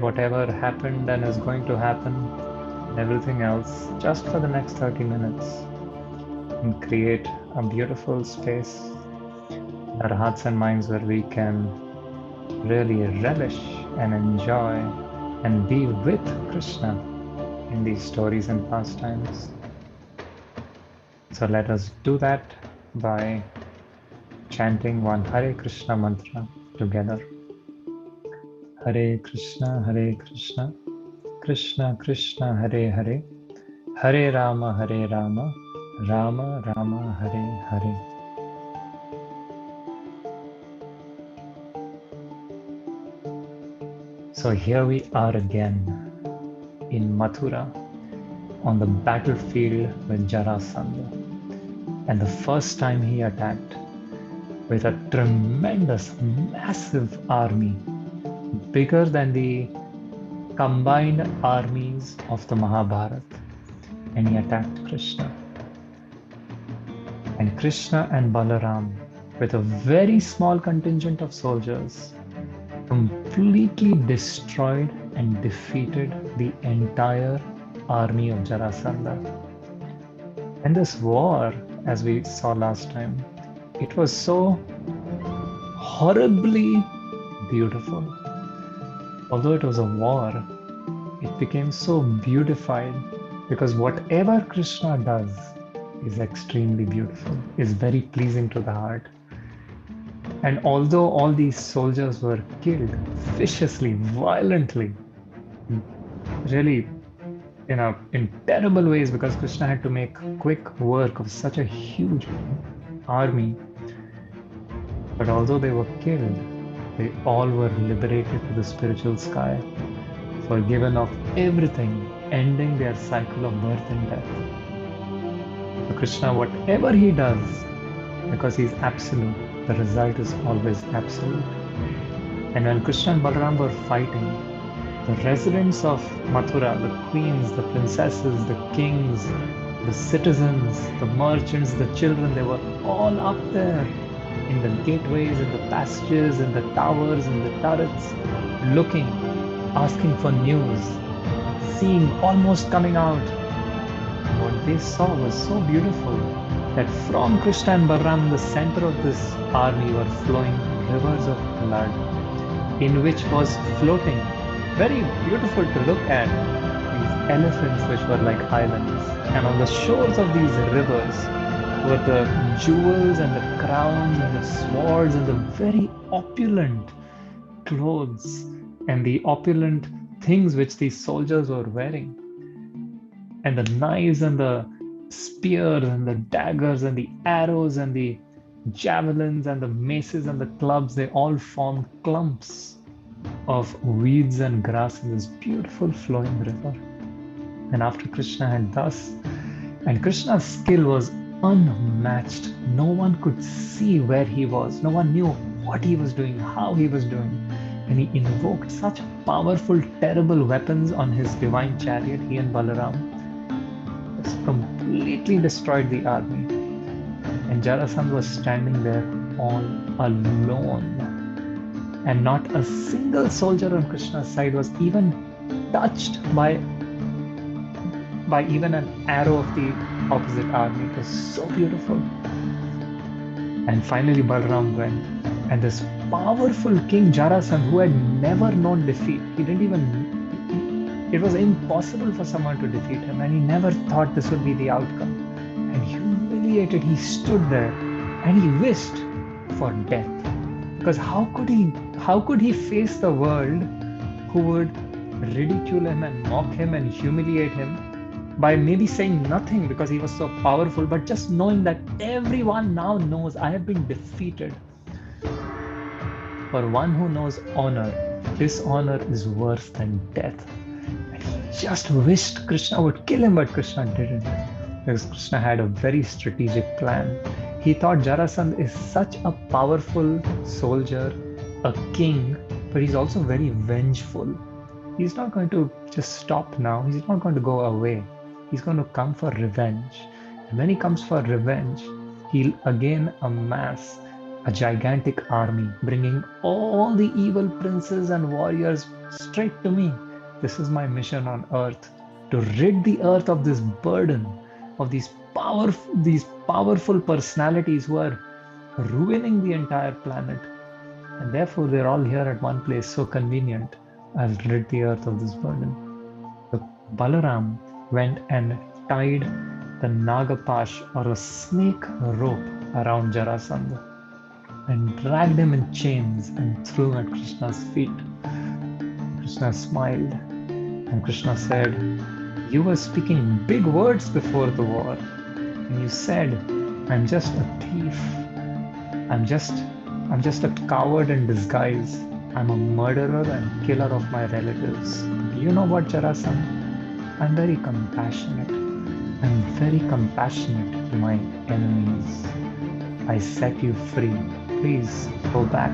whatever happened and is going to happen and everything else just for the next 30 minutes and create a beautiful space in our hearts and minds where we can really relish and enjoy and be with Krishna in these stories and pastimes. So let us do that by chanting one Hare Krishna mantra together. Hare Krishna, Krishna Krishna, Hare Hare, Hare Rama, Rama Rama, Hare Hare. So here we are again in Mathura on the battlefield with Jarasandha. And the first time he attacked with a tremendous, massive army, bigger than the combined armies of the Mahabharata, and he attacked Krishna. And Krishna and Balaram, with a very small contingent of soldiers, completely destroyed and defeated the entire army of Jarasandha. And this war, as we saw last time, it was so horribly beautiful. Although it was a war, it became so beautified because whatever Krishna does is extremely beautiful, is very pleasing to the heart. And although all these soldiers were killed viciously, violently, really in terrible ways, because Krishna had to make quick work of such a huge army, but although they were killed, they all were liberated to the spiritual sky, forgiven of everything, ending their cycle of birth and death. So Krishna, whatever he does, because he's absolute, the result is always absolute. And when Krishna and Balaram were fighting, the residents of Mathura, the queens, the princesses, the kings, the citizens, the merchants, the children, they were all up there in the gateways, in the passages, in the towers, in the turrets, looking, asking for news, seeing, almost coming out. And what they saw was so beautiful that from Krishna and Balaram, in the center of this army, were flowing rivers of blood, in which was floating, very beautiful to look at, these elephants which were like islands. And on the shores of these rivers were the jewels and the crowns and the swords and the very opulent clothes and the opulent things which these soldiers were wearing. And the knives and the spears and the daggers and the arrows and the javelins and the maces and the clubs, they all formed clumps of weeds and grass in this beautiful flowing river. And after Krishna had thus, and Krishna's skill was unmatched. No one could see where he was. No one knew what he was doing, how he was doing. And he invoked such powerful, terrible weapons on his divine chariot, he and Balaram, just completely destroyed the army. And Jarasandha was standing there all alone. And not a single soldier on Krishna's side was even touched by even an arrow of the opposite army. It was so beautiful. And finally Balaram went, and this powerful king Jarasandha, who had never known defeat, it was impossible for someone to defeat him, and he never thought this would be the outcome. And humiliated, he stood there and he wished for death. Because how could he face the world who would ridicule him and mock him and humiliate him by maybe saying nothing because he was so powerful, but just knowing that everyone now knows I have been defeated. For one who knows honor, dishonor is worse than death. And he just wished Krishna would kill him, but Krishna didn't, because Krishna had a very strategic plan. He thought Jarasandha is such a powerful soldier, a king, but he's also very vengeful. He's not going to just stop now. He's not going to go away. He's going to come for revenge. And when he comes for revenge, he'll again amass a gigantic army, bringing all the evil princes and warriors straight to me. This is my mission on earth, to rid the earth of this burden, of these powerful personalities who are ruining the entire planet. And therefore, they're all here at one place, so convenient. I'll rid the earth of this burden. So Balaram went and tied the Nagapash, or a snake rope, around Jarasandha and dragged him in chains and threw him at Krishna's feet. Krishna smiled, and Krishna said, "You were speaking big words before the war, and you said, I'm just a thief. I'm just a coward in disguise. I'm a murderer and killer of my relatives. Do you know what, Jarasandha? I'm very compassionate. I'm very compassionate to my enemies. I set you free. Please go back.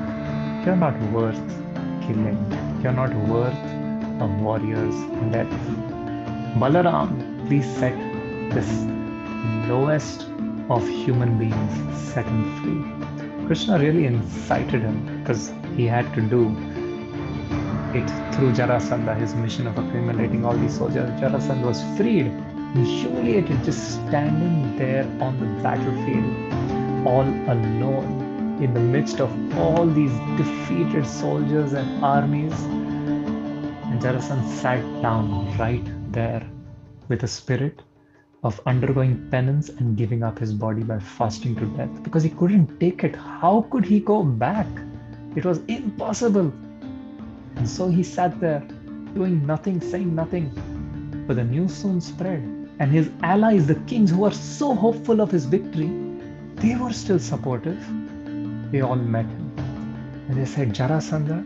You're not worth killing. You're not worth a warrior's death. Balaram, please set this lowest of human beings, set him free." Krishna really incited him because he had to do it through Jarasandha, his mission of accumulating all these soldiers. Jarasandha was freed and humiliated, just standing there on the battlefield, all alone, in the midst of all these defeated soldiers and armies. And Jarasandha sat down right there with a spirit of undergoing penance and giving up his body by fasting to death, because he couldn't take it. How could he go back? It was impossible. And so he sat there doing nothing, saying nothing. But the news soon spread, and his allies, the kings who were so hopeful of his victory, they were still supportive. They all met him and they said, "Jarasandha,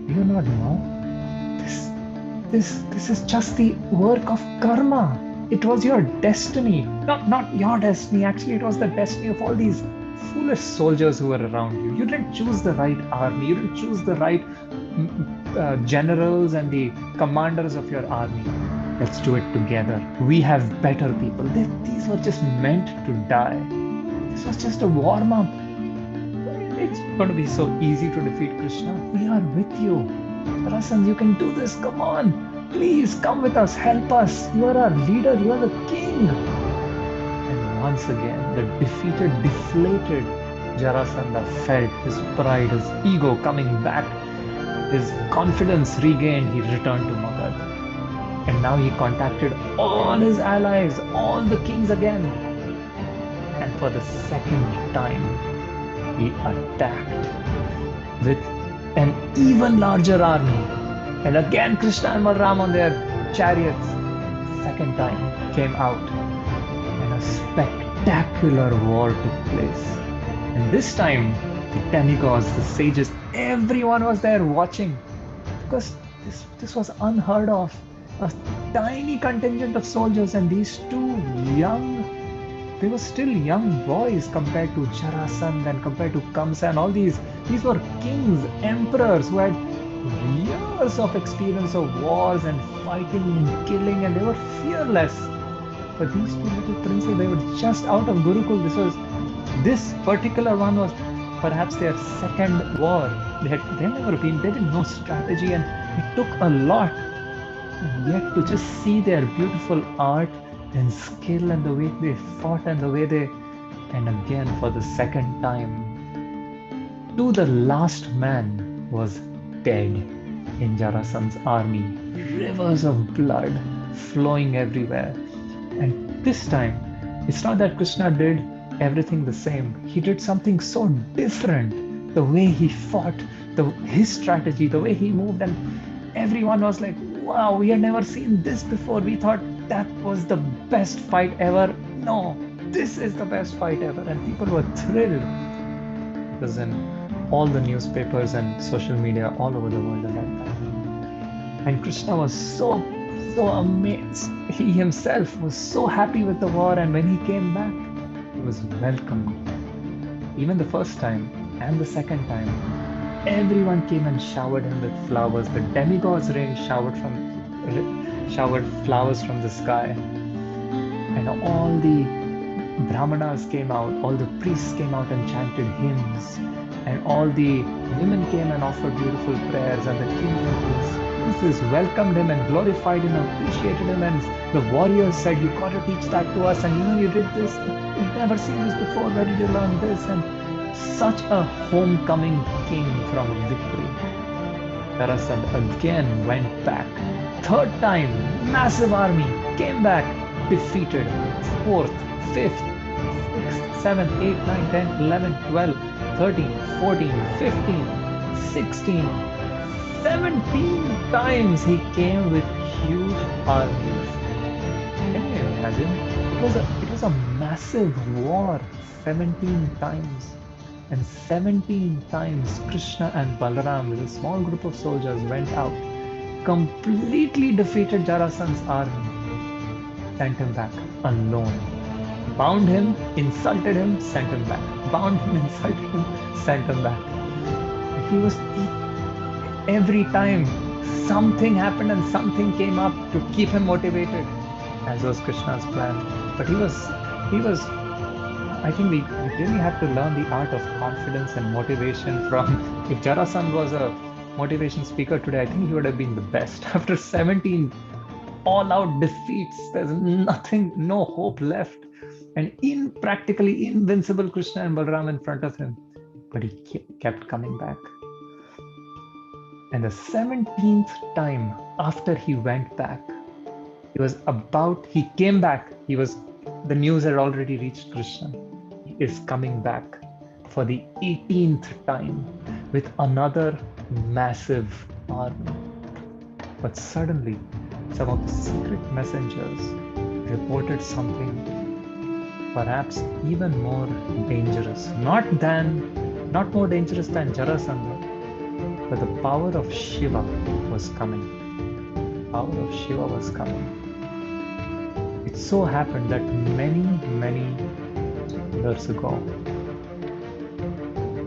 do you not know? This is just the work of karma. It was your destiny, not your destiny. Actually, it was the destiny of all these foolish soldiers who were around you. You didn't choose the right army. You didn't choose the right generals and the commanders of your army. Let's do it together. We have better people. These were just meant to die. This was just a warm-up. It's going to be so easy to defeat Krishna. We are with you. Jarasandha, you can do this. Come on. Please come with us. Help us. You are our leader. You are the king." And once again, the defeated, deflated Jarasandha felt his pride, his ego coming back, his confidence regained. He returned to Magad. And now he contacted all his allies, all the kings again. And for the second time, he attacked with an even larger army. And again, Krishna and Balaram on their chariots, second time, came out. And a spectacular war took place. And this time, the demigods, the sages, everyone was there watching. Because this was unheard of. A tiny contingent of soldiers, and these two they were still young boys compared to Jarasandha and compared to Kamsa and all these. These were kings, emperors who had years of experience of wars and fighting and killing, and they were fearless. But these two little princes, they were just out of Gurukul. This particular one was perhaps their second war. They didn't know strategy, and it took a lot. And yet to just see their beautiful art and skill and the way they fought and the way and again for the second time, to the last man was dead in Jarasandha's army. Rivers of blood flowing everywhere. And this time, it's not that Krishna did everything the same. He did something so different. The way he fought, his strategy, the way he moved, and everyone was like, "Wow, we had never seen this before. We thought that was the best fight ever. No, this is the best fight ever." And people were thrilled. It was in all the newspapers and social media all over the world at that time. And Krishna was so amazed. He himself was so happy with the war, and when he came back, he was welcomed. Even the first time and the second time, everyone came and showered him with flowers. The demigods rain showered flowers from the sky. And all the brahmanas came out, all the priests came out and chanted hymns. And all the women came and offered beautiful prayers, and the kings and queens princes welcomed him and glorified him, appreciated him, and the warriors said, "You got to teach that to us, and you did this. We've never seen this before. Where did you learn this?" And such a homecoming king from a victory. Jarasandha again went back. Third time, massive army came back, defeated. Fourth, fifth, sixth, seventh, eighth, ninth, 10th, 11th, 12th, 13th, 14th, 15th, 16th, 17 times he came with huge armies. Can you imagine? It was a massive war 17 times. And 17 times Krishna and Balaram with a small group of soldiers went out, completely defeated Jarasandha's army, sent him back alone. Bound him, insulted him, sent him back. Bound him, insulted him, sent him back. Every time something happened and something came up to keep him motivated, as was Krishna's plan. But he was, I think we really have to learn the art of confidence and motivation from, if Jarasandha was a motivation speaker today, I think he would have been the best. After 17 all-out defeats, there's nothing, no hope left. And practically invincible Krishna and Balaram in front of him. But he kept coming back. And the 17th time after he went back, he came back, the news had already reached Krishna. He is coming back for the 18th time with another massive army. But suddenly, some of the secret messengers reported something perhaps even more dangerous. Not more dangerous than Jarasandha, but the power of Shiva was coming. The power of Shiva was coming. It so happened that many years ago,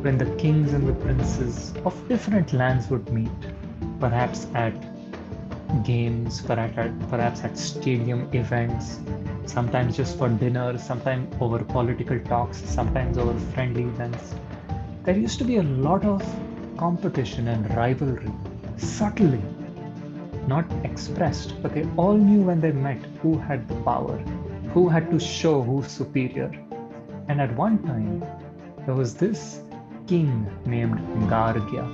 when the kings and the princes of different lands would meet, perhaps at games, perhaps at stadium events, sometimes just for dinner, sometimes over political talks, sometimes over friendly events, there used to be a lot of competition and rivalry, subtly, not expressed, but they all knew when they met who had the power, who had to show who's superior. And at one time, there was this king named Gargya.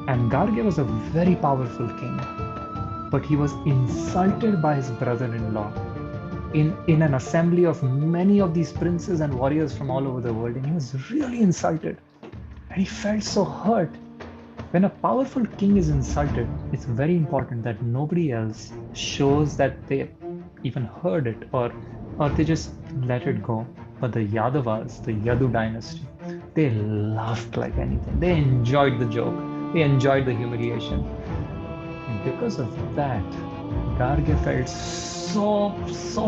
And Gargya was a very powerful king, but he was insulted by his brother-in-law in an assembly of many of these princes and warriors from all over the world, and he was really insulted. And he felt so hurt. When a powerful king is insulted, it's very important that nobody else shows that they even heard it or they just let it go. But the Yadavas, the Yadu dynasty, they laughed like anything. They enjoyed the joke. They enjoyed the humiliation. And because of that, Gargya felt so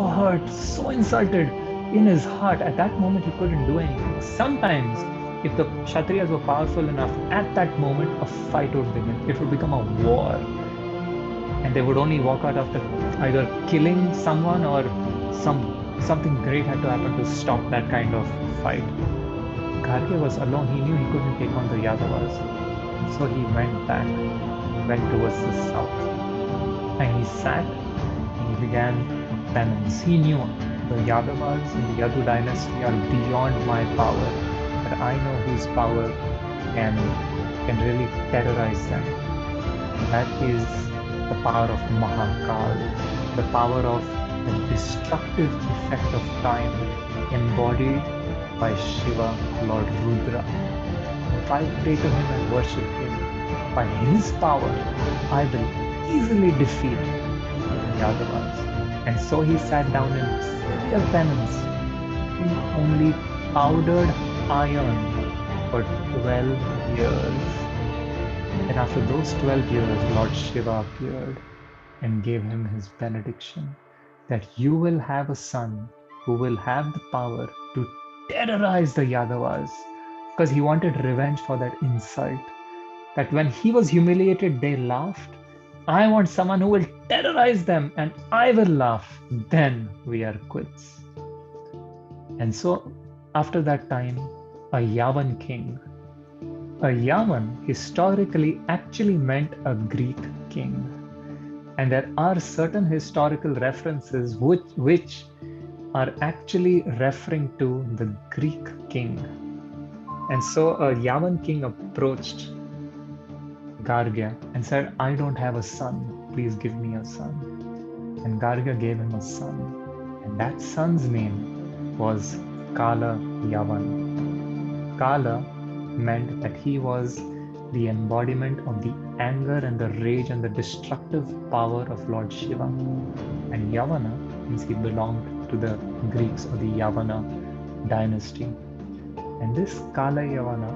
hurt, so insulted in his heart. At that moment, he couldn't do anything. Sometimes, if the Kshatriyas were powerful enough, at that moment, a fight would begin. It would become a war. And they would only walk out after either killing someone or something great had to happen to stop that kind of fight. Gargya was alone. He knew he couldn't take on the Yadavas. So he went back, went towards the south. And he sat and he began penance. He knew the Yadavas and the Yadu dynasty are beyond my power. But I know whose power can really terrorize them. That is the power of Mahakal, the power of the destructive effect of time embodied by Shiva, Lord Rudra. If I pray to him and worship him, by his power, I will easily defeat the Yadavas. And so he sat down in severe penance, in only powdered iron for 12 years. And after those 12 years, Lord Shiva appeared and gave him his benediction that you will have a son who will have the power to terrorize the Yadavas, because he wanted revenge for that insult. That when he was humiliated, they laughed. I want someone who will terrorize them and I will laugh. Then we are quits. And so after that time, a Yavan king. A Yavan historically actually meant a Greek king. And there are certain historical references which are actually referring to the Greek king. And so a Yavan king approached Gargya and said, I don't have a son, please give me a son. And Gargya gave him a son, and that son's name was Kalayavana. Kala meant that he was the embodiment of the anger and the rage and the destructive power of Lord Shiva. And Yavana means he belonged to the Greeks or the Yavana dynasty. And this Kalayavana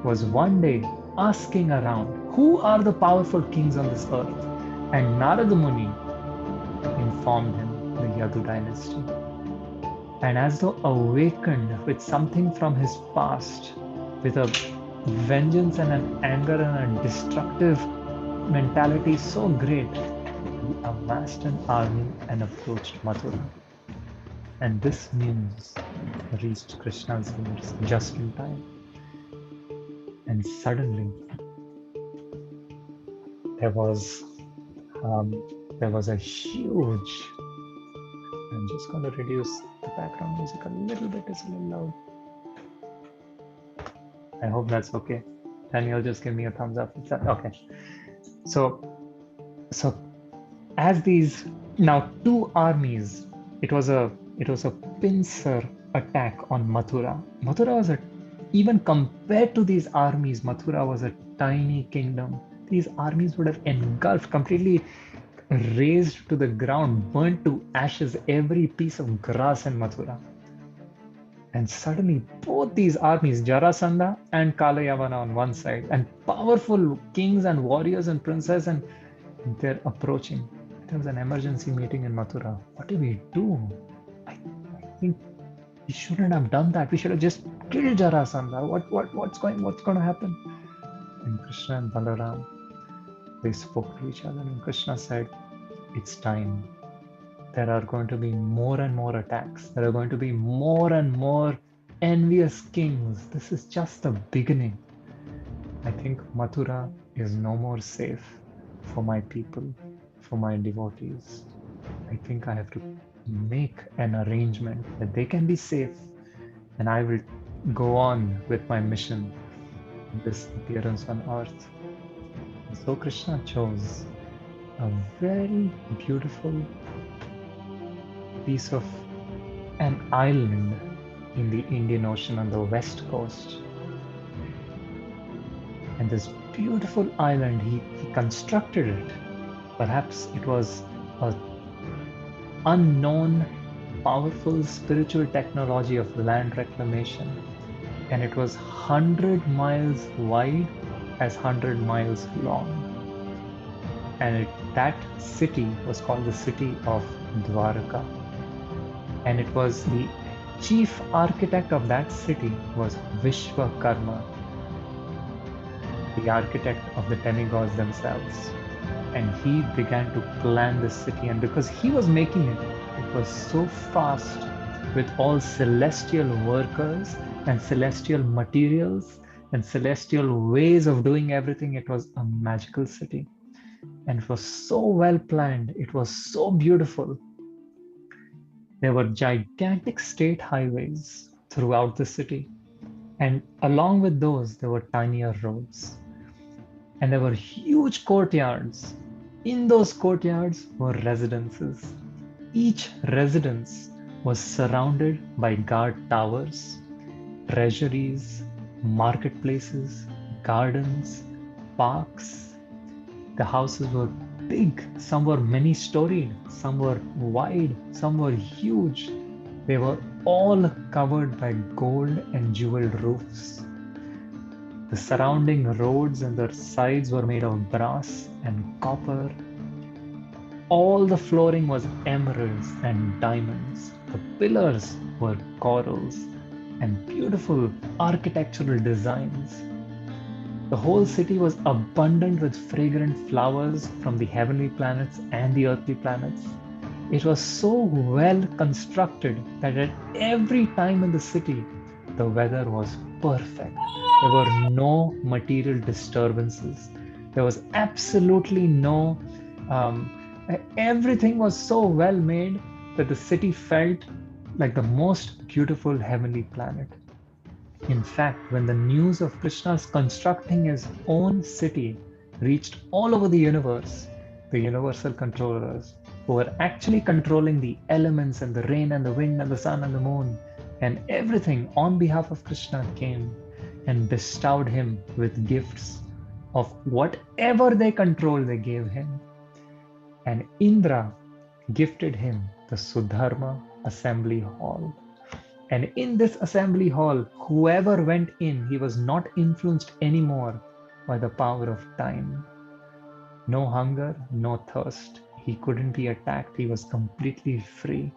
was one day asking around, who are the powerful kings on this earth? And Narada Muni informed him the Yadu dynasty. And as though awakened with something from his past, with a vengeance and an anger and a destructive mentality so great, he amassed an army and approached Mathura. And this news reached Krishna's ears just in time. And suddenly, there was a huge. I'm just going to reduce the background music a little bit. It's a little loud. I hope that's okay. Daniel, just give me a thumbs up. Is that okay? So as these now two armies, it was a pincer attack on Mathura. Mathura was even compared to these armies, Mathura was a tiny kingdom. These armies would have engulfed, completely razed to the ground, burnt to ashes every piece of grass in Mathura. And suddenly both these armies, Jarasandha and Kalayavana on one side, and powerful kings and warriors and princes, and they're approaching. There was an emergency meeting in Mathura. What do we do? I think we shouldn't have done that. We should have just killed Jarasandha. What's going to happen? And Krishna and Balaram, they spoke to each other, and Krishna said, it's time. There are going to be more and more attacks. There are going to be more and more envious kings. This is just the beginning. I think Mathura is no more safe for my people, for my devotees. I think I have to make an arrangement that they can be safe, and I will go on with my mission, this appearance on earth. And so Krishna chose a very beautiful piece of an island in the Indian Ocean on the west coast. And this beautiful island, he constructed it. Perhaps it was an unknown, powerful spiritual technology of land reclamation. And it was 100 miles wide as 100 miles long. And that city was called the city of Dwarka. And it was the chief architect of that city was Vishwakarma, the architect of the demigods themselves. And he began to plan the city, and because he was making it, it was so fast with all celestial workers and celestial materials and celestial ways of doing everything. It was a magical city, and it was so well planned. It was so beautiful. There were gigantic state highways throughout the city, and along with those, there were tinier roads. And there were huge courtyards. In those courtyards were residences. Each residence was surrounded by guard towers, treasuries, marketplaces, gardens, parks. The houses were big. Some were many-storied, some were wide, some were huge. They were all covered by gold and jeweled roofs. The surrounding roads and their sides were made of brass and copper. All the flooring was emeralds and diamonds. The pillars were corals and beautiful architectural designs. The whole city was abundant with fragrant flowers from the heavenly planets and the earthly planets. It was so well constructed that at every time in the city, the weather was perfect. There were no material disturbances. There was absolutely no, um, everything was so well made that the city felt like the most beautiful heavenly planet. In fact, when the news of Krishna's constructing his own city reached all over the universe, the universal controllers, who were actually controlling the elements and the rain and the wind and the sun and the moon and everything on behalf of Krishna, came and bestowed him with gifts of whatever they controlled, they gave him. And Indra gifted him the Sudharma assembly hall. And in this assembly hall, whoever went in, he was not influenced anymore by the power of time. No hunger, no thirst. He couldn't be attacked. He was completely free.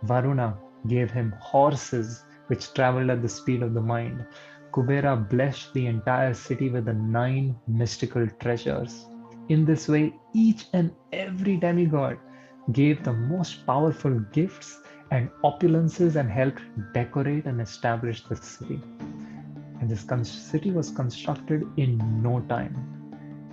Varuna gave him horses which traveled at the speed of the mind. Kubera blessed the entire city with the 9 mystical treasures. In this way, each and every demigod gave the most powerful gifts and opulences and helped decorate and establish the city. And this city was constructed in no time.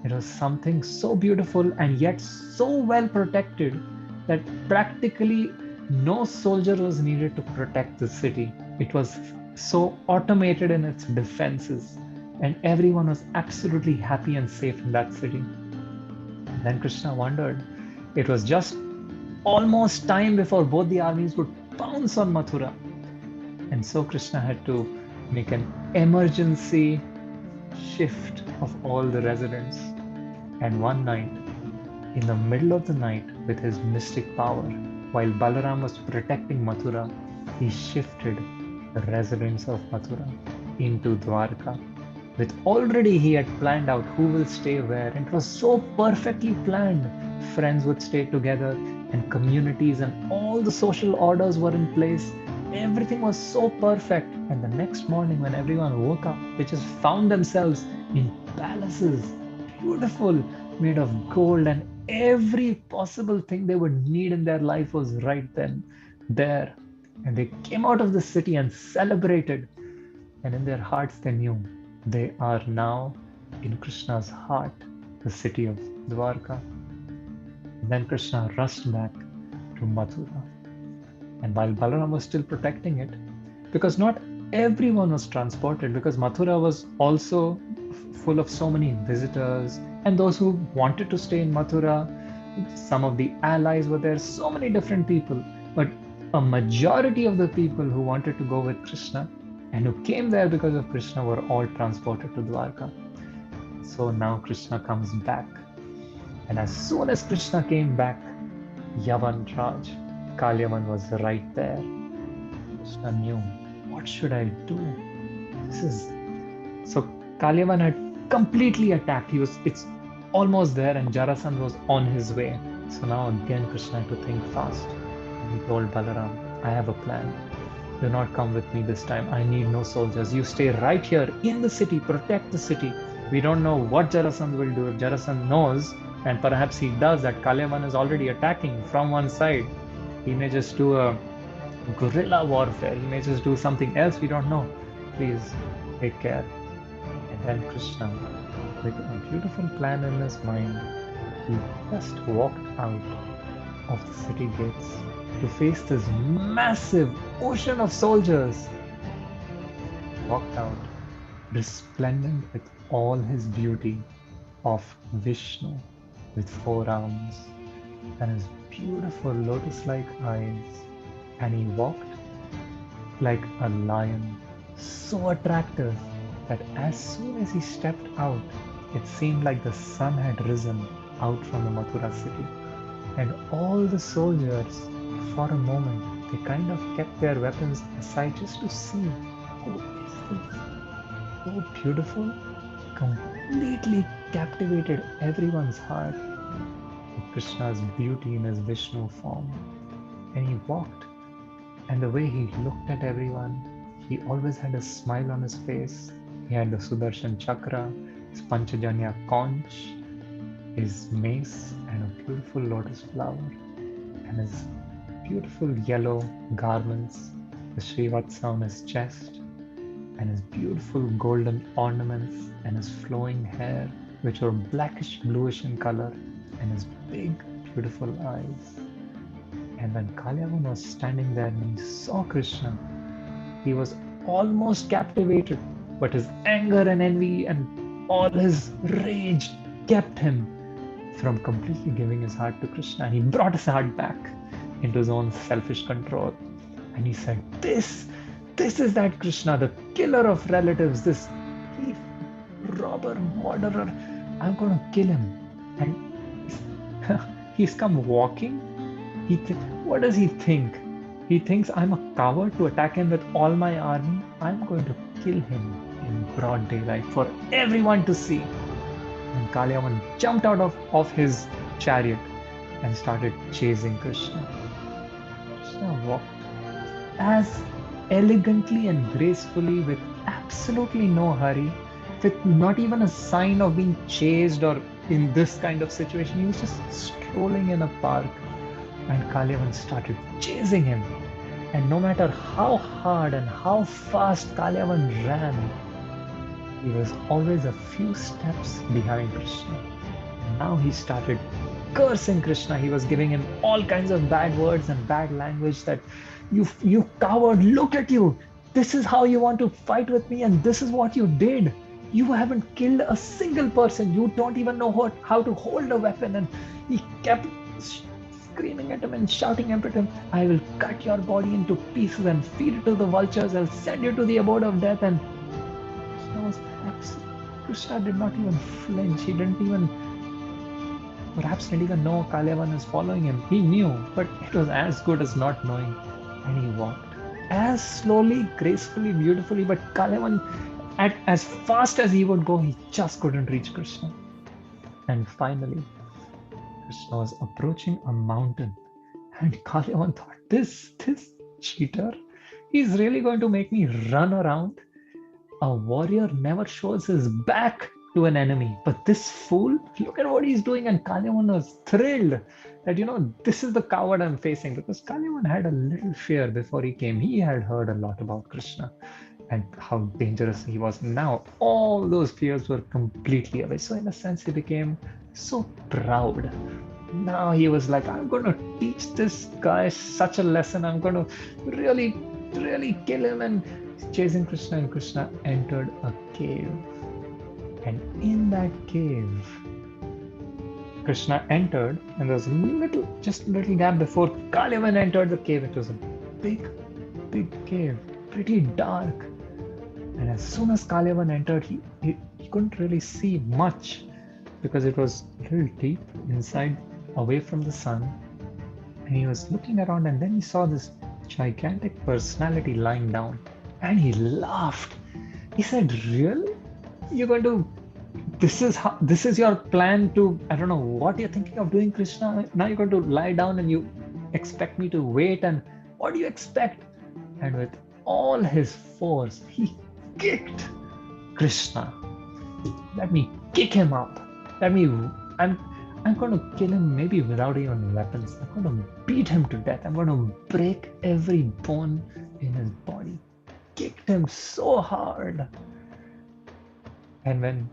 It was something so beautiful and yet so well protected that practically no soldier was needed to protect the city. It was so automated in its defenses, and everyone was absolutely happy and safe in that city. And then Krishna wondered. It was just almost time before both the armies would pounce on Mathura. And so Krishna had to make an emergency shift of all the residents. And one night, in the middle of the night, with his mystic power, while Balaram was protecting Mathura, he shifted the residents of Mathura into Dwarka. With already he had planned out who will stay where. It was so perfectly planned. Friends would stay together and communities and all the social orders were in place. Everything was so perfect. And the next morning when everyone woke up, they just found themselves in palaces, beautiful, made of gold, and every possible thing they would need in their life was right then, there. And they came out of the city and celebrated. And in their hearts they knew they are now in Krishna's heart, the city of Dwarka. And then Krishna rushed back to Mathura. And while Balaram was still protecting it, because not everyone was transported, because Mathura was also full of so many visitors and those who wanted to stay in Mathura, some of the allies were there, so many different people. But a majority of the people who wanted to go with Krishna and who came there because of Krishna were all transported to Dwarka. So now Krishna comes back. And as soon as Krishna came back, Yavan Raj, Kalyavan was right there. Krishna knew, what should I do? So Kalyavan had completely attacked. It's almost there, and Jarasandha was on his way. So now again Krishna had to think fast. And he told Balaram, I have a plan. Do not come with me this time. I need no soldiers. You stay right here in the city, protect the city. We don't know what Jarasandha will do. If Jarasandha knows, and perhaps he does, that Kalayavana is already attacking from one side, he may just do a guerrilla warfare. He may just do something else. We don't know. Please take care. And then Krishna, with a beautiful plan in his mind, he just walked out of the city gates to face this massive ocean of soldiers. Walked out, resplendent with all his beauty of Vishnu, with 4 arms and his beautiful lotus-like eyes. And he walked like a lion, so attractive that as soon as he stepped out, it seemed like the sun had risen out from the Mathura city. And all the soldiers, for a moment, they kind of kept their weapons aside just to see, who is this? So beautiful, completely captivated everyone's heart with Krishna's beauty in his Vishnu form. And he walked, and the way he looked at everyone, he always had a smile on his face. He had the Sudarshan Chakra, his Panchajanya conch, his mace, and a beautiful lotus flower, and his beautiful yellow garments, the Srivatsa on his chest, and his beautiful golden ornaments, and his flowing hair, which were blackish bluish in color, and his big, beautiful eyes. And when Kalyavana was standing there and he saw Krishna, he was almost captivated, but his anger and envy and all his rage kept him from completely giving his heart to Krishna. And he brought his heart back into his own selfish control. And he said, this is that Krishna, the killer of relatives, this thief, robber, murderer. I'm going to kill him. And he's come walking. What does he think? He thinks I'm a coward to attack him with all my army. I'm going to kill him in broad daylight for everyone to see. And Kalyavana jumped out of his chariot and started chasing Krishna. Krishna walked as elegantly and gracefully, with absolutely no hurry, with not even a sign of being chased or in this kind of situation. He was just strolling in a park, and Kalyavana started chasing him. And no matter how hard and how fast Kalyavana ran, he was always a few steps behind Krishna. And now he started cursing Krishna. He was giving him all kinds of bad words and bad language, that you coward, look at you. This is how you want to fight with me, and this is what you did. You haven't killed a single person. You don't even know how to hold a weapon. And he kept screaming at him and shouting at him, I will cut your body into pieces and feed it to the vultures. I'll send you to the abode of death. And Krishna did not even flinch. He perhaps didn't even know Kalyavana is following him. He knew, but it was as good as not knowing. And he walked as slowly, gracefully, beautifully, but Kalyavana, as fast as he would go, he just couldn't reach Krishna. And finally, Krishna was approaching a mountain, and Kalyavana thought, this cheater, he's really going to make me run around. A warrior never shows his back to an enemy, but this fool, look at what he's doing. And Kalyavana was thrilled that, this is the coward I'm facing, because Kalyavana had a little fear before he came. He had heard a lot about Krishna and how dangerous he was. Now all those fears were completely away. So in a sense, he became so proud. Now he was like, I'm going to teach this guy such a lesson. I'm going to really, really kill him. And chasing Krishna, and Krishna entered a cave. And in that cave, Krishna entered, and there was just a little gap before Kalyavana entered the cave. It was a big, big cave, pretty dark. And as soon as Kalyavana entered, he couldn't really see much, because it was a little deep inside, away from the sun. And he was looking around, and then he saw this gigantic personality lying down, and he laughed. He said, really? You're going to, this is your plan to, I don't know what you're thinking of doing, Krishna. Now you're going to lie down and you expect me to wait, and what do you expect? And with all his force, he kicked Krishna. Let me kick him up. I'm going to kill him, maybe without even weapons. I'm going to beat him to death. I'm going to break every bone in his body. Kicked him so hard. And when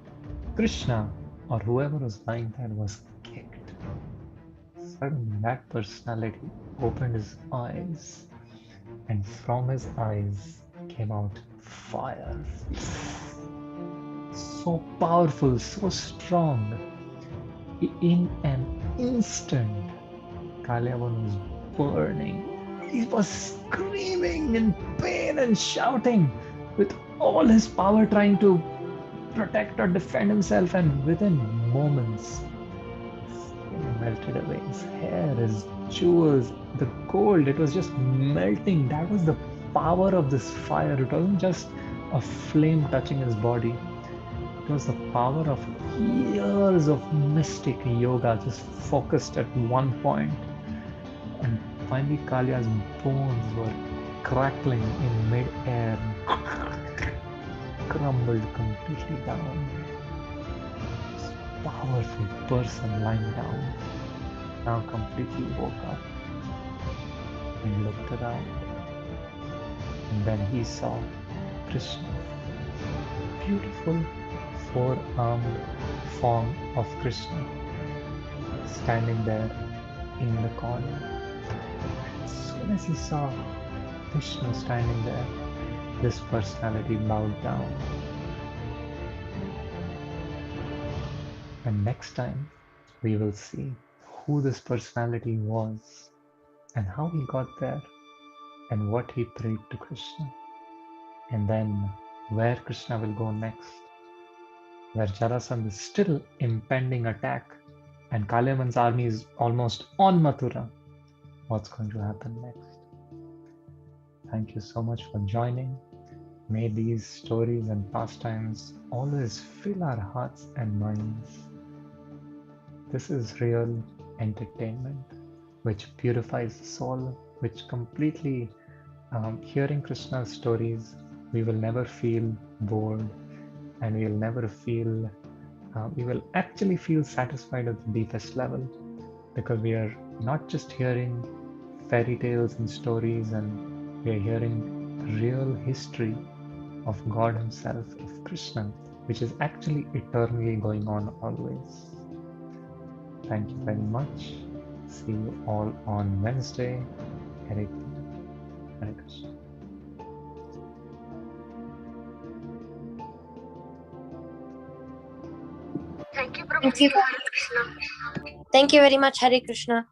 Krishna, or whoever was lying there, was kicked, suddenly that personality opened his eyes, and from his eyes came out fire. So powerful, so strong. In an instant, Kalyavana was burning. He was screaming in pain and shouting with all his power, trying to protect or defend himself. And within moments, his skin melted away. His hair, his jewels, the gold, it was just melting. That was the power of this fire. It wasn't just a flame touching his body. It was the power of years of mystic yoga just focused at one point. And finally, Kalya's bones were crackling in mid-air, crumbled completely down. This powerful person lying down now completely woke up and looked around. And then he saw Krishna, beautiful four-armed form of Krishna standing there in the corner. As soon as he saw Vishnu standing there, this personality bowed down. And next time, we will see who this personality was and how he got there and what he prayed to Krishna. And then where Krishna will go next, where Jarasandha is still impending attack and Kalyavan's army is almost on Mathura. What's going to happen next? Thank you so much for joining. May these stories and pastimes always fill our hearts and minds. This is real entertainment, which purifies the soul, which completely, hearing Krishna's stories, we will never feel bored and we will never feel, we will actually feel satisfied at the deepest level because we are not just hearing fairy tales and stories, and we are hearing real history of God Himself, of Krishna, which is actually eternally going on always. Thank you very much. See you all on Wednesday. Hare Krishna. Thank you, Prabhuji. Hare Krishna. Thank you very much, Hare Krishna.